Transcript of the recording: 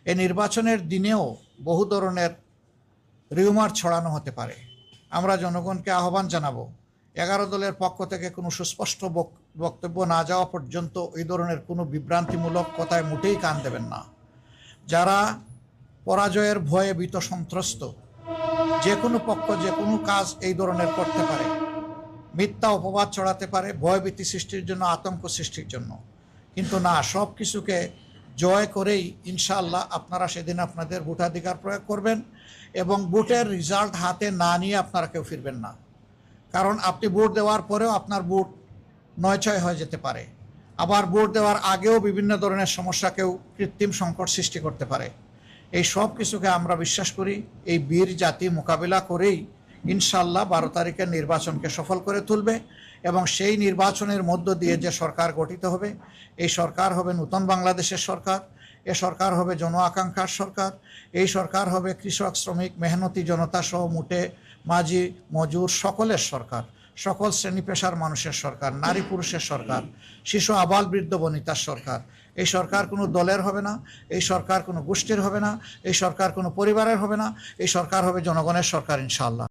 এই নির্বাচনের দিনেও বহু ধরনের রিউমার ছড়ানো হতে পারে। আমরা জনগণকে আহ্বান জানাবো, 11 দলের পক্ষ থেকে কোনো সুস্পষ্ট বক্তব্য না যাওয়া পর্যন্ত এই ধরনের কোনো বিভ্রান্তিমূলক কথায় মোটেই কান দেবেন না। যারা পরাজয়ের ভয়ে ভীত সন্ত্রস্ত, যে কোনো পক্ষ যে কোনো কাজ এই ধরনের করতে পারে, মিথ্যা অপবাদ ছড়াতে পারে ভয়ভীতি সৃষ্টির জন্য, আতঙ্ক সৃষ্টির জন্য। কিন্তু না, সব কিছুকে জয় করেই ইনশাআল্লাহ আপনারা সেদিন আপনাদের ভোটাধিকার প্রয়োগ করবেন এবং ভোটের রেজাল্ট হাতে না নিয়ে আপনারা কেউ ফিরবেন না। কারণ আপনি ভোট দেওয়ার পরেও আপনার ভোট নয়ছয় হয়ে যেতে পারে। আবার ভোট দেওয়ার আগেও বিভিন্ন ধরনের সমস্যা কেউ কৃত্রিম সংকট সৃষ্টি করতে পারে। এই সব কিছুকে আমরা বিশ্বাস করি এই বীর জাতি মোকাবিলা করেই ইনশাআল্লাহ 12 তারিখের নির্বাচনকে সফল করে তুলবে এবং সেই নির্বাচনের মধ্য দিয়ে যে সরকার গঠিত হবে, এই সরকার হবে নতুন বাংলাদেশের সরকার। এ সরকার হবে জন আকাঙ্ক্ষার সরকার। এই সরকার হবে কৃষক, শ্রমিক, মেহনতি জনতা সহ মুটে মাঝি মজুর সকলের সরকার, সকল শ্রেণী পেশার মানুষের সরকার, নারী পুরুষের সরকার, শিশু আবাল বৃদ্ধ বনিতার সরকার। এই সরকার কোনো দলের হবে না, এই সরকার কোনো গোষ্ঠীর হবে না, এই সরকার কোনো পরিবারের হবে না, এই সরকার হবে জনগণের সরকার ইনশাআল্লাহ।